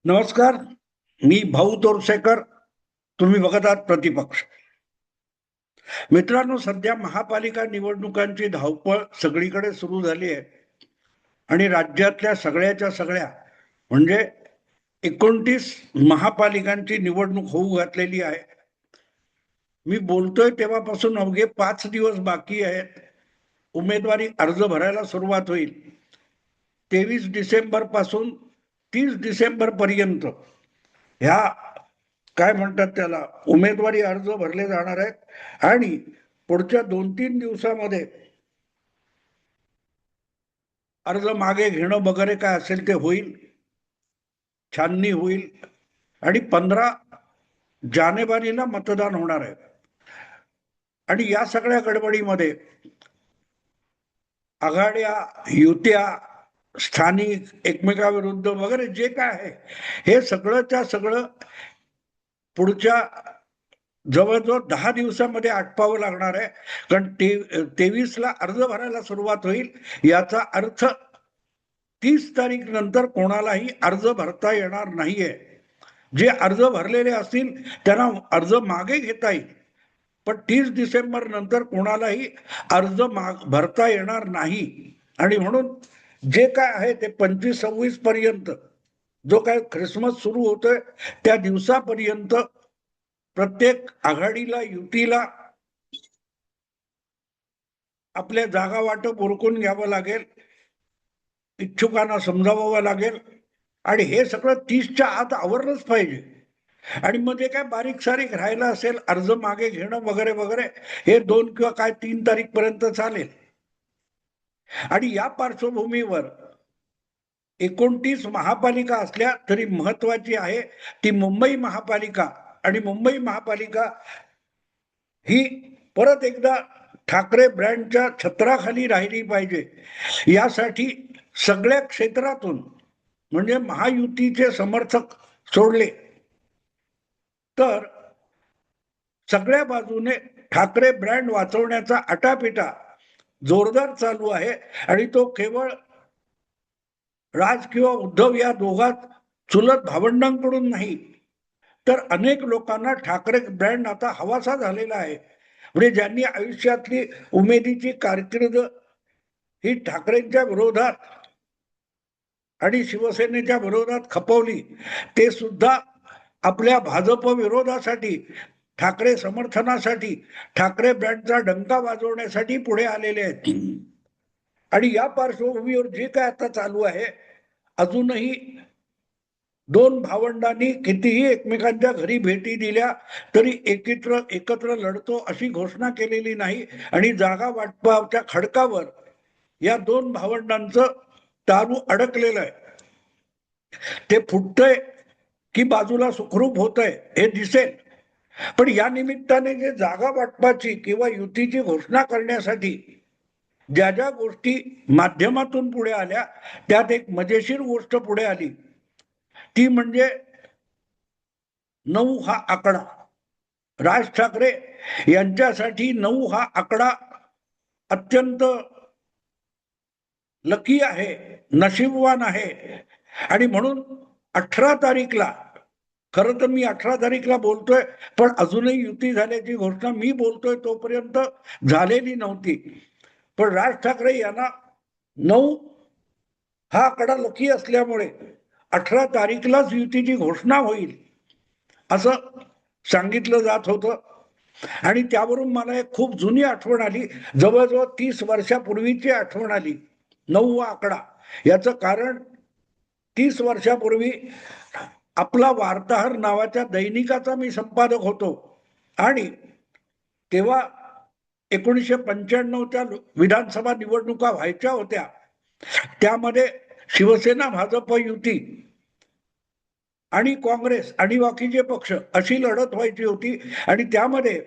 नमस्कार. मी भाऊ तोरसेकर. तुम्ही बघत आहात प्रतिपक्ष. मित्रांनो, सध्या महापालिका निवडणुकांची धावपळ सगळीकडे सुरू झाली आहे आणि राज्यातल्या सगळ्याच्या सगळ्या म्हणजे 29 महापालिकांची निवडणूक होऊ घातलेली आहे. मी बोलतोय तेव्हापासून अवघे 5 दिवस बाकी आहेत. उमेदवारी अर्ज भरायला सुरुवात होईल. 23 डिसेंबर पासून 30 डिसेंबर पर्यंत ह्या काय म्हणतात त्याला उमेदवारी अर्ज भरले जाणार आहेत आणि पुढच्या 2-3 दिवसामध्ये अर्ज मागे घेणं वगैरे काय असेल ते होईल, छाननी होईल आणि 15 जानेवारीला मतदान होणार आहे. आणि या सगळ्या गडबडीमध्ये आघाड्या, युत्या, स्थानिक, एकमेकाविरुद्ध वगैरे जे काय आहे हे सगळंच्या सगळं पुढच्या जवळजवळ 10 दिवसामध्ये आटपावं लागणार आहे. कारण 23ला अर्ज भरायला सुरुवात होईल. याचा अर्थ 30 तारीख नंतर कोणालाही अर्ज भरता येणार नाहीये. जे अर्ज भरलेले असतील त्यांना अर्ज मागे घेता येईल, पण 30 डिसेंबर नंतर कोणालाही अर्ज भरता येणार नाही. आणि म्हणून जे काय आहे ते 25-26 पर्यंत जो काय ख्रिसमस सुरू होतोय त्या दिवसापर्यंत प्रत्येक आघाडीला, युतीला आपल्या जागा वाटप उरकून घ्यावं लागेल, इच्छुकांना समजावावं लागेल आणि हे सगळं 30च्या आत आवरलंच पाहिजे. आणि मग जे काय बारीक सारीक राहिलं असेल अर्ज मागे घेणं वगैरे वगैरे हे 2 किंवा काय 3 तारीख पर्यंत चालेल. आणि या पार्श्वभूमीवर 29 महापालिका असल्या तरी महत्वाची आहे ती मुंबई महापालिका. आणि मुंबई महापालिका ही परत एकदा ठाकरे ब्रँडच्या छत्राखाली राहिली पाहिजे. यासाठी सगळ्या क्षेत्रातून म्हणजे महायुतीचे समर्थक सोडले तर सगळ्या बाजूने ठाकरे ब्रँड वाचवण्याचा आटापिटा जोरदार चालू आहे. आणि तो केवळ राज किंवा उद्धव या दोघात चुलत भावंडांकडून नाही तर अनेक लोकांना ठाकरे ब्रँड आता हवासा झालेला आहे. म्हणजे ज्यांनी आयुष्यातली उमेदीची कारकीर्द ही ठाकरेंच्या विरोधात आणि शिवसेनेच्या विरोधात खपवली ते सुद्धा आपल्या भाजप विरोधासाठी, ठाकरे समर्थनासाठी, ठाकरे ब्रँडचा डंका वाजवण्यासाठी पुढे आलेले आहेत. आणि या पार्श्वभूमीवर जे काय आता चालू आहे, अजूनही 2 भावंडांनी कितीही एकमेकांच्या घरी भेटी दिल्या तरी एकत्र लढतो अशी घोषणा केलेली नाही. आणि जागा वाटपाच्या खडकावर या 2 भावंडांचं दारू अडकलेलं आहे. ते फुटतंय की बाजूला सुखरूप होतंय हे दिसेल. पण या निमित्ताने जे जागा वाटपाची किंवा युतीची घोषणा करण्यासाठी ज्या ज्या गोष्टी माध्यमातून पुढे आल्या त्यात एक मजेशीर गोष्ट पुढे आली ती म्हणजे 9 हा आकडा. राज ठाकरे यांच्यासाठी 9 हा आकडा अत्यंत लकी आहे, नशीबवान आहे. आणि म्हणून 18 तारीखला, खरं तर मी 18 तारीखला बोलतोय पण अजूनही युती झाल्याची घोषणा मी बोलतोय तोपर्यंत झालेली नव्हती. पण राज ठाकरे यांना 9 हा आकडा लकी असल्यामुळे 18 तारीखलाच युतीची घोषणा होईल असं सांगितलं जात होतं. आणि त्यावरून मला एक खूप जुनी आठवण आली, जवळजवळ 30 वर्षापूर्वीची आठवण आली. 9 हा आकडा याचं कारण 30 वर्षापूर्वी आपला वार्ताहर नावाच्या दैनिकाचा मी संपादक होतो आणि तेव्हा 1995च्या विधानसभा निवडणुका व्हायच्या होत्या. त्यामध्ये शिवसेना, भाजप युती आणि काँग्रेस आणि बाकीचे पक्ष अशी लढत व्हायची होती. आणि त्यामध्ये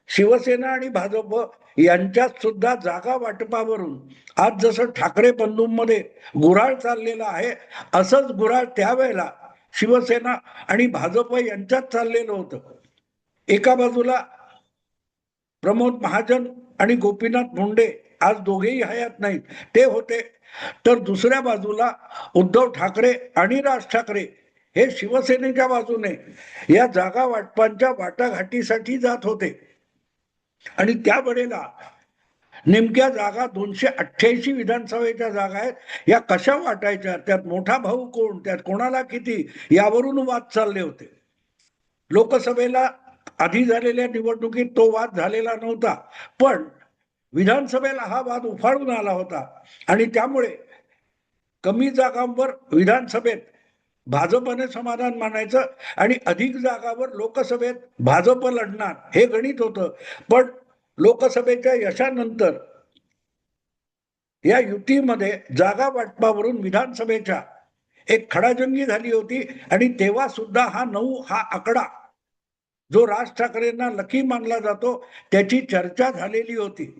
शिवसेना आणि भाजप यांच्यात सुद्धा जागा वाटपावरून आज जसं ठाकरे बंधूंमध्ये गुऱ्हाळ चाललेला आहे असंच गुऱ्हाळ त्यावेळेला शिवसेना आणि भाजप यांच्यात चाललेलं होतं. एका बाजूला प्रमोद महाजन आणि गोपीनाथ मुंडे आज दोघेही हयात नाहीत ते होते, तर दुसऱ्या बाजूला उद्धव ठाकरे आणि राज ठाकरे हे शिवसेनेच्या बाजूने या जागा वाटपांच्या वाटाघाटीसाठी जात होते. आणि त्यावेळेला नेमक्या जागा 288 विधानसभेच्या जागा आहेत, या कशा वाटायच्या, त्यात मोठा भाऊ कोण, त्यात कोणाला किती, यावरून वाद चालले होते. लोकसभेला आधी झालेल्या निवडणुकीत तो वाद झालेला नव्हता, पण विधानसभेला हा वाद उफाळून आला होता. आणि त्यामुळे कमी जागांवर विधानसभेत भाजपने समाधान मानायचं आणि अधिक जागावर लोकसभेत भाजप लढणार, हे गणित होतं. पण लोकसभेच्या यशानंतर या युतीमध्ये जागा वाटपावरून विधानसभेच्या एक खडाजंगी झाली होती. आणि तेव्हा सुद्धा हा 9 हा आकडा जो राज ठाकरेंना लकी मानला जातो, त्याची चर्चा झालेली होती.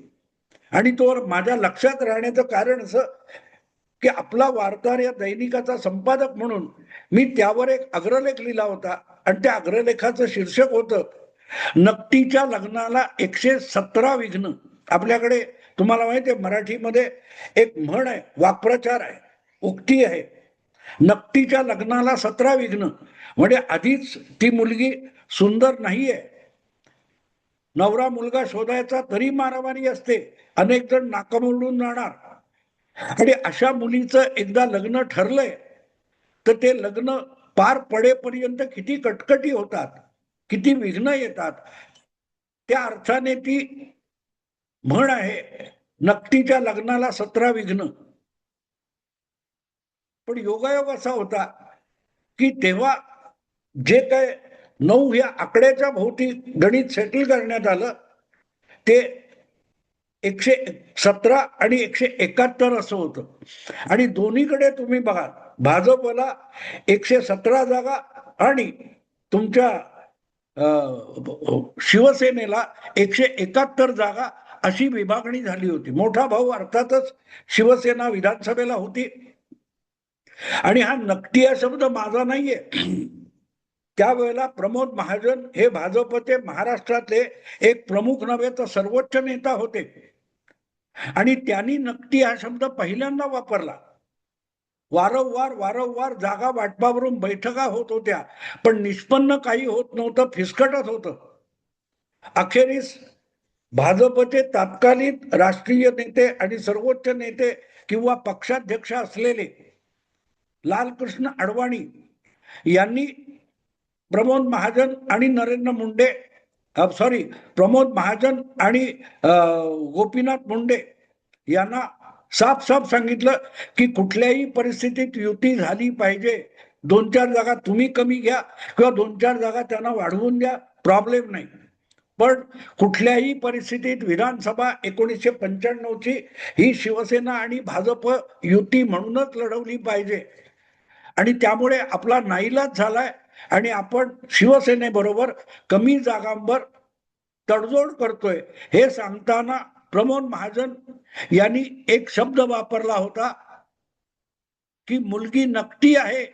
आणि तो माझ्या लक्षात राहण्याचं कारण असं की आपला वार्ताहर या दैनिकाचा संपादक म्हणून मी त्यावर एक अग्रलेख लिहिला होता. आणि त्या अग्रलेखाचं शीर्षक होतं, नकटीच्या लग्नाला 117 विघ्न. आपल्याकडे तुम्हाला माहिती आहे, मराठीमध्ये एक म्हण आहे, वाक्प्रचार आहे, उक्ती आहे, नकटीच्या लग्नाला 17 विघ्न. म्हणजे आधीच ती मुलगी सुंदर नाहीये, नवरा मुलगा शोधायचा तरी मारामारी असते, अनेक जण नाकामोडून जाणार. आणि अशा मुलीचं एकदा लग्न ठरलंय तर ते लग्न पार पडेपर्यंत किती कटकटी होतात, किती विघ्न येतात. त्या अर्थाने ती म्हण आहे, नकटीच्या लग्नाला 17 विघ्न. पण योगायोग असा होता की तेव्हा जे काय 9 या आकड्याच्या भोवती गणित सेटल करण्यात आलं, ते 117 आणि 171 असं होतं. आणि दोन्हीकडे तुम्ही बघा, भाजपला 117 जागा आणि तुमच्या शिवसेनेला 171 जागा अशी विभागणी झाली होती. मोठा भाऊ अर्थातच शिवसेना विधानसभेला होती. आणि हा नकटी हा शब्द माझा नाहीये. त्यावेळेला प्रमोद महाजन हे भाजपचे महाराष्ट्रातले एक प्रमुख नव्हे तर सर्वोच्च नेता होते. आणि त्यांनी नकटी हा शब्द पहिल्यांदा वापरला. वारंवार जागा वाटपावरून बैठका होत होत्या, पण निष्पन्न काही होत नव्हतं, फिसकटत होतं. अखेरीस भाजपचे तत्कालीन राष्ट्रीय नेते आणि सर्वोच्च नेते किंवा पक्षाध्यक्ष असलेले लालकृष्ण अडवाणी यांनी प्रमोद महाजन आणि नरेंद्र मुंडे प्रमोद महाजन आणि गोपीनाथ मुंडे यांना साफ सांगितलं की कुठल्याही परिस्थितीत युती झाली पाहिजे. 2-4 जागा तुम्ही कमी घ्या किंवा 2-4 जागा त्यांना वाढवून द्या, प्रॉब्लेम नाही, पण कुठल्याही परिस्थितीत विधानसभा 1995ची ही शिवसेना आणि भाजप युती म्हणूनच लढवली पाहिजे. आणि त्यामुळे आपला नाईलाज झालाय आणि आपण शिवसेनेबरोबर कमी जागांवर तडजोड करतोय. हे सांगताना प्रमोद महाजन यांनी एक शब्द वापरला होता की मुलगी नकटी आहे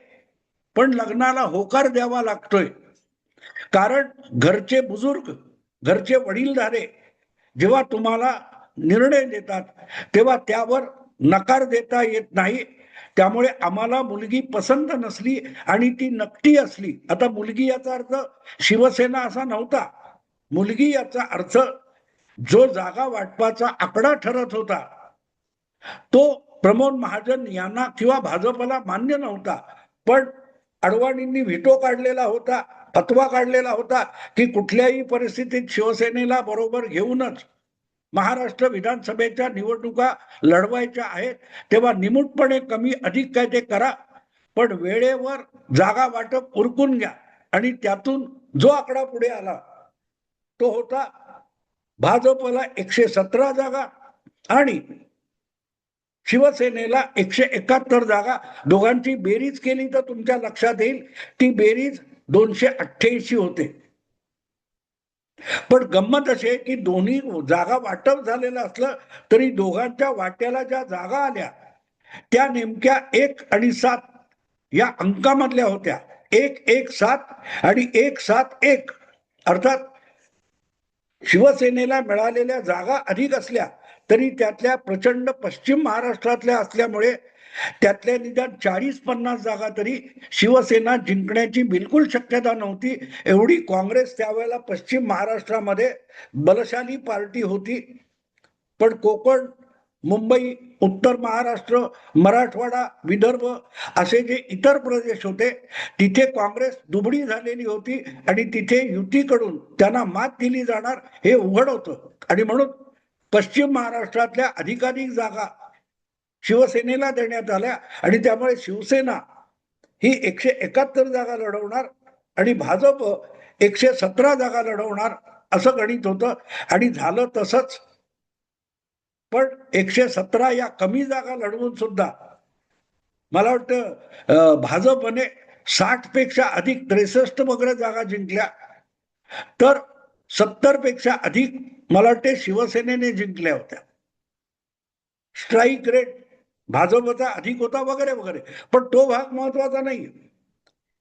पण लग्नाला होकार द्यावा लागतोय. कारण घरचे बुजुर्ग, घरचे वडीलधारे जेव्हा तुम्हाला निर्णय देतात तेव्हा त्यावर नकार देता येत नाही. त्यामुळे आम्हाला मुलगी पसंत नसली आणि ती नकटी असली, आता मुलगी याचा अर्थ शिवसेना असा नव्हता, मुलगी याचा अर्थ जो जागा वाटपाचा आकडा ठरत होता तो प्रमोद महाजन यांना किंवा भाजपला मान्य नव्हता. पण अडवाणींनी व्हिटो काढलेला होता, फतवा काढलेला होता की कुठल्याही परिस्थितीत शिवसेनेला बरोबर घेऊनच महाराष्ट्र विधानसभेच्या निवडणुका लढवायच्या आहेत, तेव्हा निमूटपणे कमी अधिक काय ते करा, पण वेळेवर जागा वाटप उरकून घ्या. आणि त्यातून जो आकडा पुढे आला तो होता भाजपला 117 जागा आणि शिवसेनेला 171 जागा. दोघांची बेरीज केली तर तुमच्या लक्षात येईल ती बेरीज 288 होते. पण गंमत अशी आहे की दोन्ही जागा वाटप झालेलं असलं तरी दोघांच्या वाट्याला ज्या जागा आल्या त्या नेमक्या 1 आणि 7 या अंकामधल्या होत्या. 117 आणि 171. अर्थात शिवसेनेला मिळालेल्या जागा अधिक असल्या तरी त्यातल्या प्रचंड पश्चिम महाराष्ट्रातल्या असल्यामुळे त्यातल्या निदान 40-50 जागा तरी शिवसेना जिंकण्याची बिलकुल शक्यता नव्हती. एवढी काँग्रेस त्यावेळेला पश्चिम महाराष्ट्रामध्ये बलशाली पार्टी होती. पण कोकण, मुंबई, उत्तर महाराष्ट्र, मराठवाडा, विदर्भ असे जे इतर प्रदेश होते तिथे काँग्रेस दुबळी झालेली होती आणि तिथे युतीकडून त्यांना मात दिली जाणार हे उघड होतं. आणि म्हणून पश्चिम महाराष्ट्रातल्या अधिकाधिक जागा शिवसेनेला देण्यात आल्या आणि त्यामुळे शिवसेना ही 171 जागा लढवणार आणि भाजप 117 जागा लढवणार असं गणित होतं. आणि झालं तसंच. पण 117 या कमी जागा लढवून सुद्धा मला वाटतं भाजपने 60 पेक्षा अधिक 63 वगैरे जागा जिंकल्या, तर 70 पेक्षा अधिक मला वाटते शिवसेनेने जिंकल्या होत्या. स्ट्राईक रेट भाजपचा अधिक होता वगैरे वगैरे, पण तो भाग महत्वाचा नाही.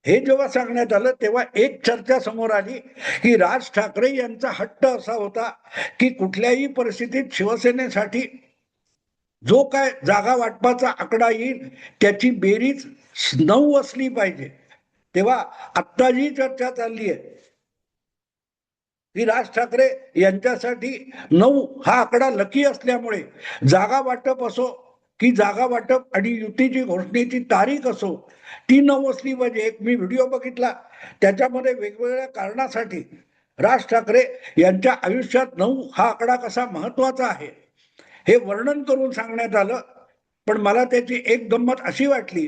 हे जेव्हा सांगण्यात आलं तेव्हा एक चर्चा समोर आली की राज ठाकरे यांचा हट्ट असा होता की कुठल्याही परिस्थितीत शिवसेनेसाठी जो काय जागा वाटपाचा आकडा येईल त्याची बेरीज 9 असली पाहिजे. तेव्हा आत्ता जी चर्चा चालली आहे की राज ठाकरे यांच्यासाठी 9 हा आकडा लकी असल्यामुळे जागा वाटप असो की जागा वाटप आणि युतीची घोषणेची तारीख असो ती 9 असली पाहिजे. एक मी व्हिडिओ बघितला त्याच्यामध्ये वेगवेगळ्या कारणासाठी राज ठाकरे यांच्या आयुष्यात 9 हा आकडा कसा महत्वाचा आहे हे वर्णन करून सांगण्यात आलं. पण मला त्याची एक गंमत अशी वाटली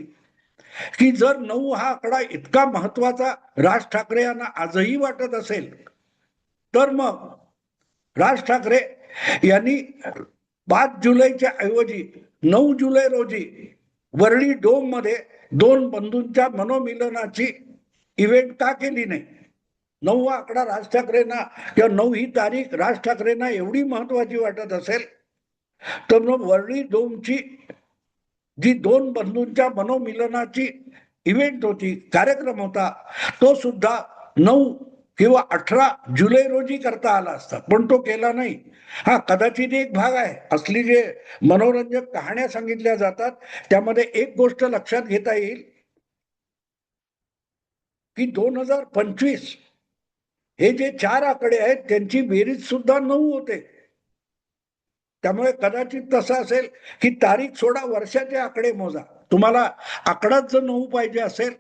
की जर 9 हा आकडा इतका महत्वाचा राज ठाकरे यांना आजही वाटत असेल तर मग राज ठाकरे यांनी 5 जुलैच्या ऐवजी 9 जुलै रोजी वरळी डोम मध्ये 2 बंधूंच्या मनोमिलनाची इव्हेंट का केली नाही. 9 हा आकडा राज ठाकरेंना किंवा 9 ही तारीख राज ठाकरेंना एवढी महत्वाची वाटत असेल तर मग वरळी डोमची जी 2 बंधूंच्या मनोमिलनाची इव्हेंट होती, कार्यक्रम होता, तो सुद्धा 9 किंवा 18 जुलै रोजी करता आला असता, पण तो केला नाही. हा कदाचित एक भाग आहे. असली जे मनोरंजक कहाण्या सांगितल्या जातात त्यामध्ये एक गोष्ट लक्षात घेता येईल की 2025 हे जे 4 आकडे आहेत त्यांची बेरीज सुद्धा 9 होते. त्यामुळे कदाचित तसं असेल की तारीख सोडा, वर्षाचे आकडे मोजा. तुम्हाला आकडाच जर 9 पाहिजे असेल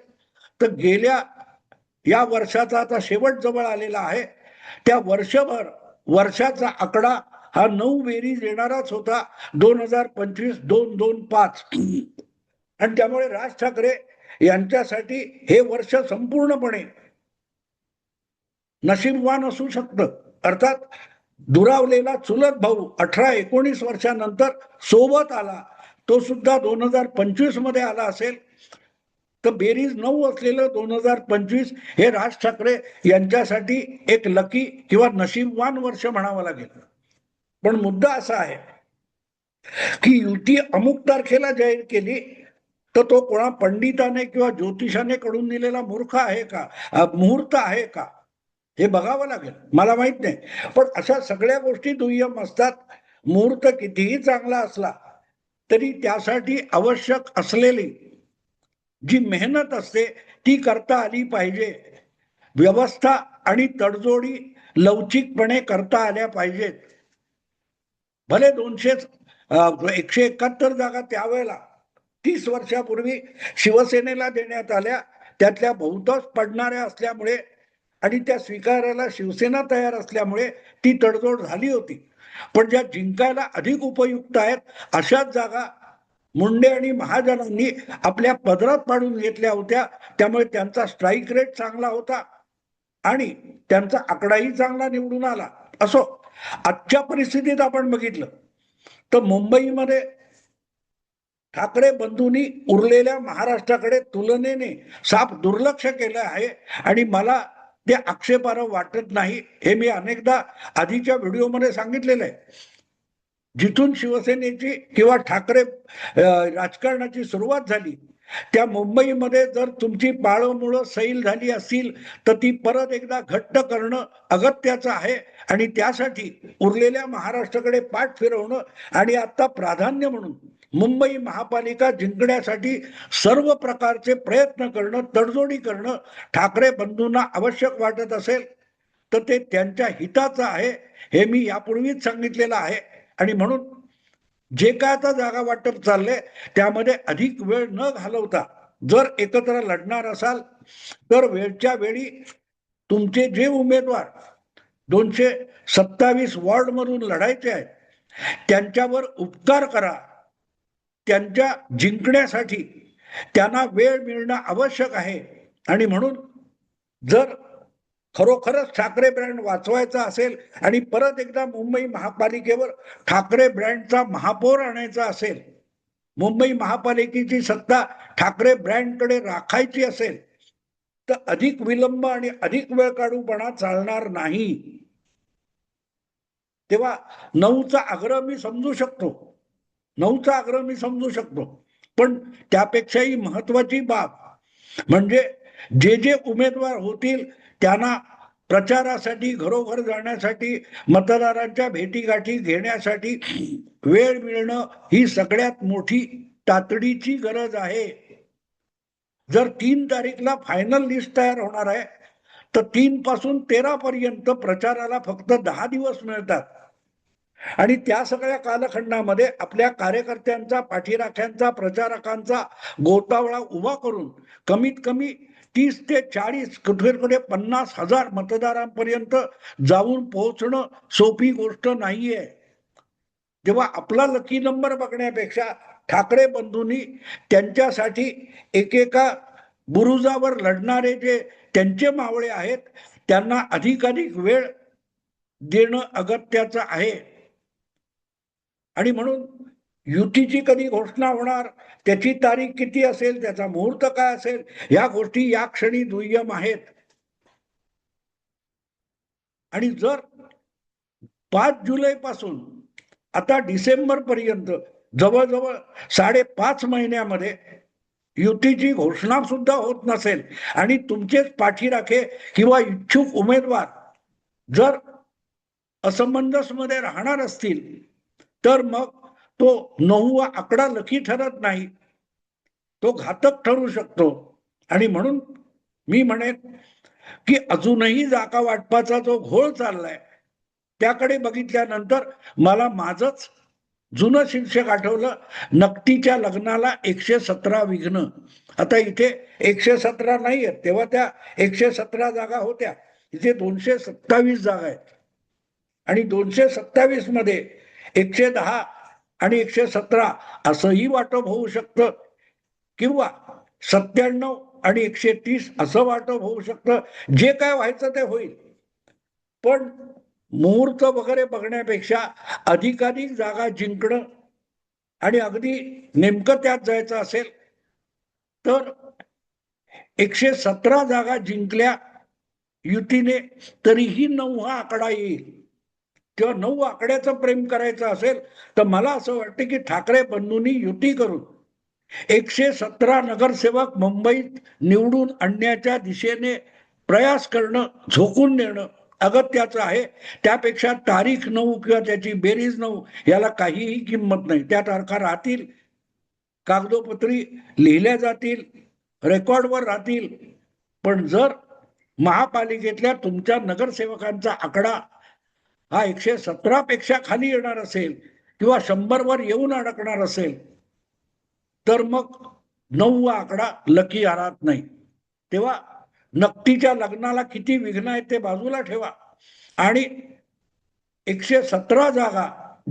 तर गेल्या या वर्षाचा आता शेवट जवळ आलेला आहे त्या वर्षभर वर्षाचा आकडा हा 9 बेरीज येणाराच होता. 2025 225. आणि त्यामुळे राज ठाकरे यांच्यासाठी हे वर्ष संपूर्णपणे नशीबवान असू शकतं. अर्थात दुरावलेला चुलत भाऊ 18-19 वर्षानंतर सोबत आला, तो सुद्धा 2025 मध्ये आला असेल तर बेरीज 9 असलेलं 2025 हे राज ठाकरे यांच्यासाठी एक लकी किंवा नशीबवान वर्ष म्हणावं लागेल. पण मुद्दा असा आहे की युती अमुक तारखेला जाहीर केली तर तो कोणा पंडिताने किंवा ज्योतिषाने कडून दिलेला मूर्ख आहे का, मुहूर्त आहे का, हे बघावं लागेल. मला माहित नाही, पण अशा सगळ्या गोष्टी दुय्यम असतात. मुहूर्त कितीही चांगला असला तरी त्यासाठी आवश्यक असलेली जी मेहनत असते ती करता आली पाहिजे. व्यवस्था आणि तडजोडी लवचिकपणे करता आल्या पाहिजेत. भले 171 जागा त्यावेळेला 30 वर्षापूर्वी शिवसेनेला देण्यात आल्या, त्यातल्या बहुतांश पडणाऱ्या असल्यामुळे आणि त्या स्वीकारायला शिवसेना तयार असल्यामुळे ती तडजोड झाली होती. पण ज्या जिंकायला अधिक उपयुक्त आहेत अशाच जागा मुंडे आणि महाजनांनी आपल्या पदरात पाडून घेतल्या होत्या. त्यामुळे त्यांचा स्ट्राईक रेट चांगला होता आणि त्यांचा आकडाही चांगला निवडून आला. असो, आजच्या परिस्थितीत आपण बघितलं तर मुंबईमध्ये ठाकरे बंधूंनी उरलेल्या महाराष्ट्राकडे तुलनेने साफ दुर्लक्ष केलं आहे आणि मला ते आक्षेपार्ह वाटत नाही. हे मी अनेकदा आधीच्या व्हिडिओमध्ये सांगितलेलं आहे. जिथून शिवसेनेची किंवा ठाकरे राजकारणाची सुरुवात झाली त्या मुंबईमध्ये जर तुमची पाळंमुळं सैल झाली असतील तर ती परत एकदा घट्ट करणं अगत्याचं आहे आणि त्यासाठी उरलेल्या महाराष्ट्राकडे पाठ फिरवणं आणि आता प्राधान्य म्हणून मुंबई महापालिका जिंकण्यासाठी सर्व प्रकारचे प्रयत्न करणं, तडजोडी करणं ठाकरे बंधूंना आवश्यक वाटत असेल तर ते त्यांच्या हिताचं आहे, हे मी यापूर्वीच सांगितलेलं आहे. आणि म्हणून जे काय आता जागा वाटप चाललंय त्यामध्ये अधिक वेळ न घालवता जर एकत्र लढणार असाल तर वेळच्या वेळी तुमचे जे उमेदवार 227 वॉर्ड मधून लढायचे आहेत त्यांच्यावर उपकार करा. त्यांच्या जिंकण्यासाठी त्यांना वेळ मिळणं आवश्यक आहे. आणि म्हणून जर खरोखरच ठाकरे ब्रँड वाचवायचा असेल आणि परत एकदा मुंबई महापालिकेवर ठाकरे ब्रँडचा महापौर आणायचा असेल, मुंबई महापालिकेची सत्ता ठाकरे ब्रँडकडे राखायची असेल तर अधिक विलंब आणि अधिक वेळ काढूपणा चालणार नाही. तेव्हा 9चा आग्रह मी समजू शकतो, 9चा आग्रह मी समजू शकतो, पण त्यापेक्षाही महत्वाची बाब म्हणजे जे जे उमेदवार होतील त्यांना प्रचारासाठी, घरोघर जाण्यासाठी, मतदारांच्या भेटीगाठी घेण्यासाठी वेळ मिळणं ही सगळ्यात मोठी तातडीची गरज आहे. जर 3 तारीखला फायनल लिस्ट तयार होणार आहे तर 3 पासून 13 पर्यंत प्रचाराला फक्त 10 दिवस मिळतात. आणि त्या सगळ्या कालखंडामध्ये आपल्या कार्यकर्त्यांचा, पाठीराख्यांचा, प्रचारकांचा गोतावळा उभा करून कमीत कमी 30 ते 40 कुठे 50,000 मतदारांपर्यंत जाऊन पोहोचणं सोपी गोष्ट नाहीये. जेव्हा आपला लकी नंबर बघण्यापेक्षा ठाकरे बंधूंनी त्यांच्यासाठी एकेका बुरुजावर लढणारे जे त्यांचे मावळे आहेत त्यांना अधिकाधिक वेळ देणं अगत्याचं आहे. आणि म्हणून युतीची कधी घोषणा होणार, त्याची तारीख किती असेल, त्याचा मुहूर्त काय असेल, या गोष्टी या क्षणी दुय्यम आहेत. आणि जर 5 जुलै पासून आता डिसेंबर पर्यंत जवळजवळ 5.5 महिन्यामध्ये युतीची घोषणा सुद्धा होत नसेल आणि तुमचेच पाठीराखे किंवा इच्छुक उमेदवार जर असमंजस मध्ये राहणार असतील तर मग तो 9वा आकडा लकी ठरत नाही, तो घातक ठरू शकतो. आणि म्हणून मी म्हणेन की अजूनही जागा वाटपाचा जो घोळ चाललाय त्याकडे बघितल्यानंतर मला माझंच जुनं शीर्षक आठवलं, नकटीच्या लग्नाला 117 विघ्न. आता इथे 117 नाही आहेत, तेव्हा त्या 117 जागा होत्या, इथे 227 जागा आहेत. आणि 227 मध्ये 110 आणि 117 असंही वाटप होऊ शकतं किंवा 97 आणि 130 असं वाटप होऊ शकतं. जे काय व्हायचं ते होईल, पण मुहूर्त वगैरे बघण्यापेक्षा अधिकाधिक जागा जिंकणं आणि अगदी नेमकं त्यात जायचं असेल तर 117 जागा जिंकल्या युतीने तरीही 9 हा आकडा येईल. किंवा 9 आकड्याचं प्रेम करायचं असेल तर मला असं वाटतं की ठाकरे बंधूंनी युती करून 117 नगरसेवक मुंबईत निवडून आणण्याच्या दिशेने प्रयास करणं, झोकून देणं अगत्याचं आहे. त्यापेक्षा तारीख 9 किंवा त्याची बेरीज 9 याला काहीही किंमत नाही. त्या तारखा राहतील, कागदोपत्री लिहिल्या जातील, रेकॉर्डवर राहतील, पण जर महापालिकेतल्या तुमच्या नगरसेवकांचा आकडा हा 117 पेक्षा खाली येणार असेल किंवा 100 वर येऊन अडकणार असेल तर मग 9वा आकडा लकी राहत नाही. तेव्हा नकटीच्या लग्नाला किती विघ्न आहेत ते बाजूला ठेवा आणि 117 जागा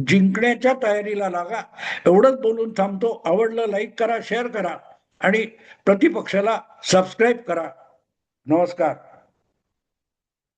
जिंकण्याच्या तयारीला लागा. एवढंच बोलून थांबतो. आवडलं लाईक करा, शेअर करा आणि प्रतिपक्षाला सबस्क्राईब करा. नमस्कार.